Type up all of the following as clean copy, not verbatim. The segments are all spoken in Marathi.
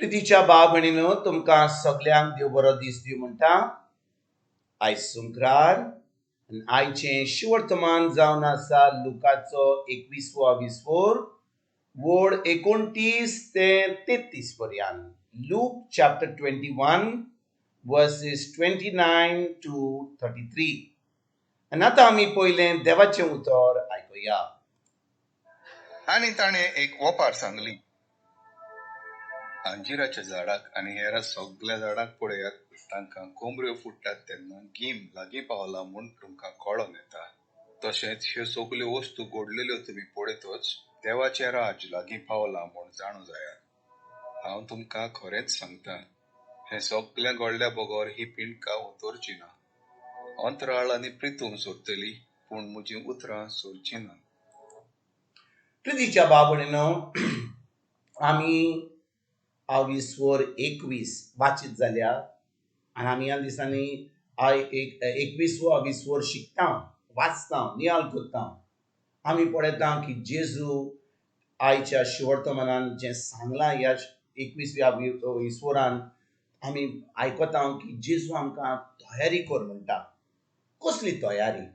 प्रितीच्या भाव भयणीनो, तुमकां सगळ्यांक देव बरो दीस दिवं म्हणटा. आयज सुंक्रार आयचें शिवर्तमान जावन आसा लुकाचो 21 वोड 29 ते 33 पर्यंत. Look chapter 21 versus 29 to 33. आनी आतां आमी पयलें देवाचें उतर आयकुया. आनी ताणें एक ओपार सांगली, अंजिराच्या झाडाक आनी हेर सगळ्या झाडाक पळयात, तांकां कोंबऱ्यो फुट्टात तेन्ना गीम लागीं पावला म्हूण तुमकां कळोन येता. तशेंच ह्यो सगल्यो वस्तू घडलेल्यो तुमी पळयतच देवाचें राज लागीं पावलां म्हूण जाणू जायात. हांव तुमकां खरेंच सांगता, हे सगळें घडल्या बगर ही पिणकां उतरची ना. अंतराळ आनी प्रितूम सोडटली, पूण म्हजीं उतरां सोडची ना. प्रितीच्या भाव भयणीनो, आमी 21 वाचीत जाल्या आनी आमी ह्या दिसांनी 21 शिकता, वाचता, नियाळ करता. आमी पळयता की जेजू आयच्या शिवर्तमानान जें सांगलां ह्या 21 आमी आयकता की जेजू आमकां तयारी कर म्हणटा. कसली तयारी?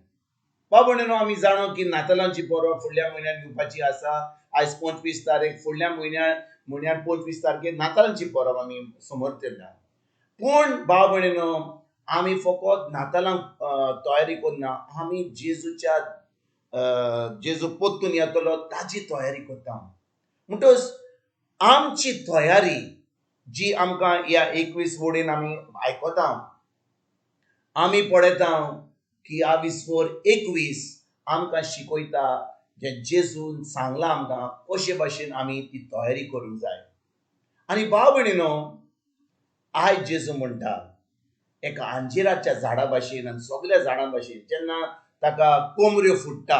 भाव भयणीनो, आमी जाणो की नातालांची परब फुडल्या म्हयन्यात येवपाची आसा. आयज 25 तारीख, फुडल्या म्हयन्यात 25 तारखेक नातालांची परब आमी समोर धरल्या. पूण भाव भयणीनो, आमी फकत नातालांक तयारी करना, आमी जेजू परतून येतलो ताची तयारी करता. म्हणटच आमची तयारी जी आमकां ह्या 21 वोडीन आमी आयकता, आमी पळयता की 21 आमकां शिकयता जें जेजून सांगलां आमकां कशे भाशेन आमी ती तयारी करूंक जाय. आनी भाव भयणीनो, आयज जेजू म्हणटा एका अंजिराच्या झाडा भाशेन आनी सगळ्या झाडां भाशेन जेन्ना ताका कोंबऱ्यो फुट्टा,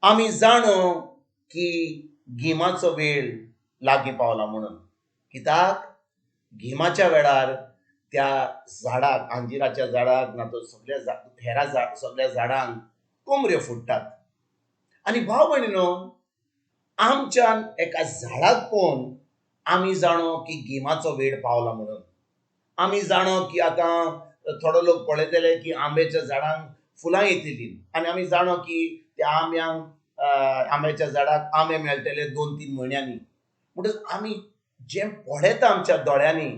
आमी जाणो की गिमाचो वेळ लागीं पावला म्हणून. कित्याक गिमाच्या वेळार त्या झाडाक, अंजिराच्या झाडाक ना तो सगळ्या झाडांक कोंबऱ्यो फुट्टात. आनी भाव भयणीनो, आमच्यान एका झाडाक पळोवन आमी जाणो की गिमाचो वेळ पावला म्हणून. आमी जाणो की आतां थोडो लोक पळयतले की आंब्याच्या झाडांक फुलां येतलीं आनी आमी जाणो की त्या आंब्याच्या झाडाक आंबे मेळटले 2-3 म्हयन्यांनी. म्हणटच आमी जें पळयता आमच्या दोळ्यांनी,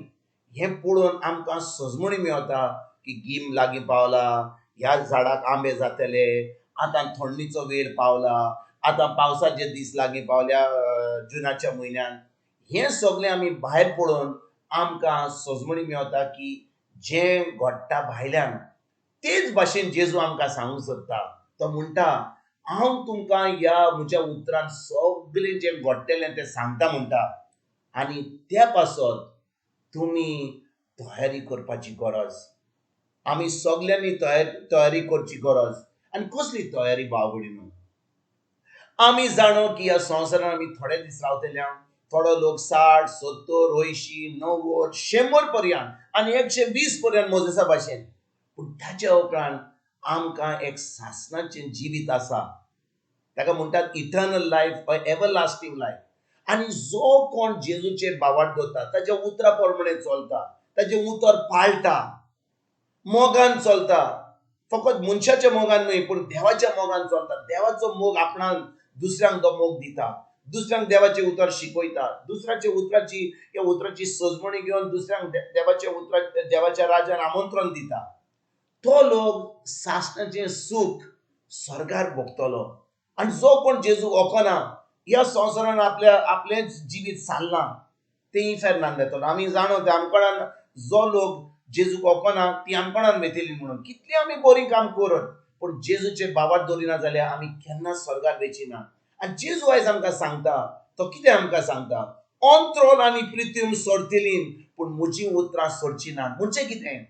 हें पळोवन आमकां सजमणी मेळटा की गीम लागीं पावला, ह्या झाडाक आंबे जातले, आतां थंडीचो वेळ पावला, आतां पावसाचे दीस लागीं पावल्या जुनाच्या म्हयन्यान. हें सगळें आमी भायर पळोवन आमकां सजमणी मेळटा की जें घडटा भायल्यान तेच भाशेन जेजू आमकां सांगूंक सोदता. तो म्हणटा, हांव तुमकां ह्या म्हज्या उतरान सगळें जें घडटलें तें सांगता म्हणटा. आनी त्या पासत तुमी तयारी करपाची गरज. आमी सगळ्यांनी तयारी करची गरज. आनी कसली तयारी भाव भयणीनो? आमी जाणो की ह्या संवसारान आमी थोडे दीस रावतले. थोडो लोक 60, 70, 80, 90, 100 पर्यंत आनी 120 पर्यंत मोजेसा भाशेन. पूण ताच्या उपरांत आमकां एक सासणाचें जिवीत आसा. ताका म्हणटात इटर्नल लायफ, एवरलास्टिंग लायफ. आनी जो कोण जेजूचेर बावाट दवरता, ताच्या उतरा प्रमाणे चलता, ताचें उतर पाळटा, मोगान चलता, फकत मनशाच्या मोगान न्हय पूण देवाच्या मोगान चलता. देवाचो मोग आपणान दुसऱ्यांक तो मोग दिता, दुसऱ्यांक देवाचें उतर शिकयता, ह्या उतराची सजमणी घेवन दुसऱ्यांक देवाच्या राज्यान आमंत्रण दिता. तो लोक सासणाचें सूख स्वर्गार भोगतलो. आनी जो कोण जेजू वचना, ह्या संवसारान आपलें जिवीत सारना, तें इफेरनान येतलो. आमी जाणो ते आमकोणान जो लोक जेजूक वचना ती आमकोणान वयतली म्हणून. कितली आमी बरीं काम करत, पूण जेजूचेर बावाट दवरिना जाल्यार आमी केन्नाच स्वर्गार वयचिना. आनी जेजू आयज आमकां सांगता, तो कितें आमकां सांगता? अंतरोल आनी प्रितीम सोडटलीं, पूण म्हजीं उतरां सोडची ना. म्हणजे कितें?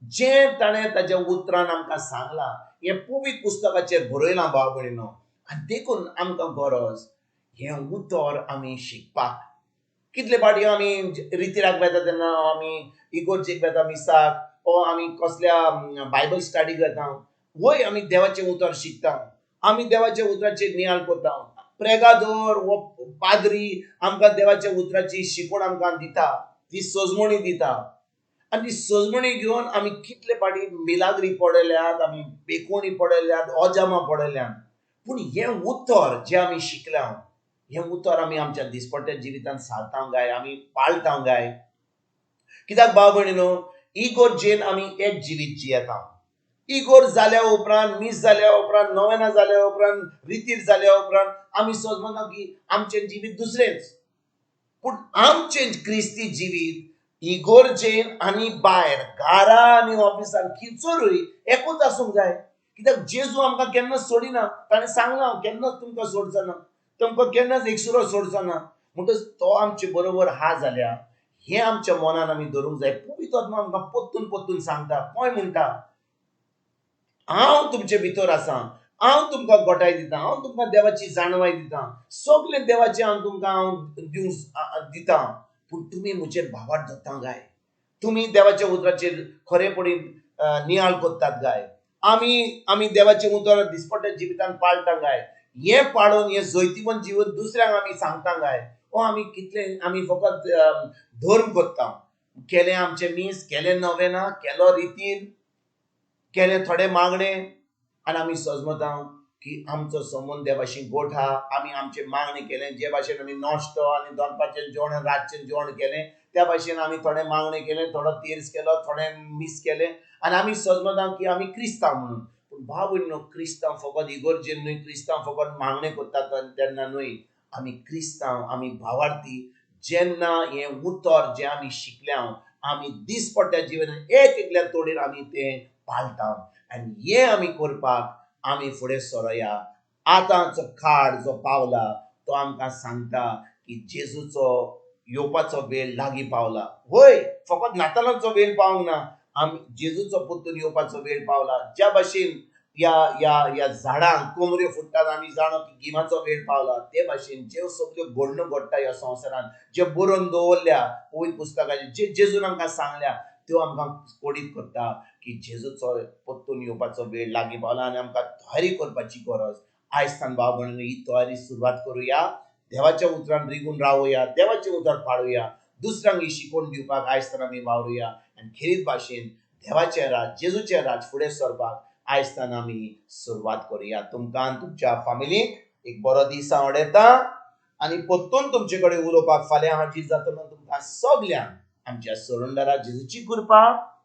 जें ताणें ताच्या उतरान आमकां सांगलां, हें पवित्र पुस्तकाचेर बरयलां भाव भयणीनो. आनी देखून आमकां गरज हें उतर आमी शिकपाक. कितले फावटी आमी रितीराक वेता तेन्ना आमी इगोर्जेक वेता मिसाक, वा आमी कसल्या बायबल स्टडी करता, वय आमी देवाचें उतर शिकता, आमी देवाच्या उतराचेर नियाळ करता. प्रेगादोर वो पाद्री आमकां देवाच्या उतराची शिकवण आमकां दिता, ती सजमणी दिता. आनी ती सजमणी घेवन आमी कितले फाटी मिलाग्री पडल्यात, आमी बेकोणी पडल्यात, अजामां पडल्यात. पूण हें उतर जें आमी शिकल्या, हें उतर आमी आमच्या दिसपट्ट्या जिवितांत सारतांक जाय, आमी पाळटांक जाय. कित्याक भाव भयणीनो, इगोर्जेन आमी एक जिवीत जियेता. इगोर जाल्या उपरांत, मीस जाल्या उपरांत, नोवेना जाल्या उपरांत, रितीर जाल्या उपरांत आमी समजता की आमचें जिवीत दुसरेंच. पूण आमचें क्रिस्ती जिवीत इगोर्जेन आनी भायर घरा आनी ऑफिसांत खिचोरूय एकूच आसूंक जाय. कित्याक जेजू आमकां केन्नाच सोडिना. ताणें सांगलां हांव केन्नाच तुमकां सोडचो ना, तुमकां केन्नाच एकसुरो सोडचो ना. म्हणटच तो आमचे बरोबर हा जाल्या हें आमच्या मनान आमी धरूंक जाय. पवित्र आत्मा आमकां पोत्तून पोत्तून सांगता, कोय म्हणटा हांव तुमचे भितर आसां, हांव तुमकां गोठाय दितां, हांव तुमकां देवाची जाणवाय दितां, सगळें देवाचें हांव तुमकां दितां. पूण तुमी म्हजेर भावार्थ जाता गाय, तुमी देवाच्या उतराचेर खरेपणी नियाळ कोत्तात गाय, आमी देवाचें उतर दिसपट्ट्या जिवितांत पाळटा गाय. हें पाळून हें जैतिवंत जिवन दुसऱ्यांक आमी सांगता गाय. आमी कितले आमी फकत धर्म कोत्ता, केलें आमचें मीस, केलें नोवेना, केलो रितीर, केलें थोडे मागणे, आनी आमी सजमता की आमचो संबंद देवाशी गोठ हा. आमी आमचें मागणे केलें, जे भाशेन आमी नॉश्तो आनी दनपारचें जेवण रातचें जेवण केलें, त्या भाशेन आमी थोडें मागणे केलें, थोडो तेर्स केलो, थोडें मीस केलें, आनी आमी सजमता की आमी क्रिस्तांव म्हणून. पूण भाव भयणीनो, क्रिस्तांव फकत इगोर्जेन न्हय, क्रिस्तांव फकत मागणे कोत्तात तेन्ना न्हय. आमी क्रिस्तांव, आमी भावार्थी जेन्ना हें उतर जें आमी शिकल्या, आमी दिसपट्ट्या जिवनांत एक एकल्या तोडीर आमी तें पाळटा. आनी हें आमी करपाक आमी फुडें सरोया. आतांचो काळ जो पावला तो आमकां सांगता की जेजूचो येवपाचो वेळ लागीं पावला. वय फकत नातालांचो वेळ पावूंक ना, आमी जेजूचो परतून येवपाचो वेळ पावला. ज्या भाशेन ह्या झाडांक कोमऱ्यो फुट्टात आमी जाणो की गिमाचो वेळ पावला, ते भाशेन ज्यो सगळ्यो घडणो घडटा ह्या संवसारांत, जे बरोवन दवरल्या पवित्र पुस्तकाचेर, जे जेजून आमकां सांगल्या, त्यो आमकां कोडीत करता की जेजूचो परतून येवपाचो वेळ लागीं पावला आनी आमकां तयारी करपाची गरज. आयज तान भाव भयणीनो, ही तयारी सुरवात करुया. देवाच्या उतरान रिगून रावुया, देवाचें उतर पाळुया, दुसऱ्यांक ही शिकवण दिवपाक आयज तान आमी वावरुया. आनी खेरीत भाशेन देवाचें राज, जेजूचें राज फुडें सरपाक आयज तान आमी सुरवात करुया. तुमकां तुमच्या फॅमिलीक एक बरो दीस हांव येता आनी परतून तुमचे कडेन उलोवपाक फाल्यां हाजीर जातलो. तुमकां सगल्यांक आमच्या सोडूनदारा जेजूची कृपा,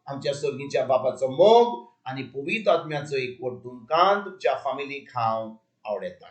आमच्या सर्गीच्या बापाचो मोग आनी पवित्र आत्म्याचो एकवट तुमकां तुमच्या फॅमिलीक हांव आवडयता.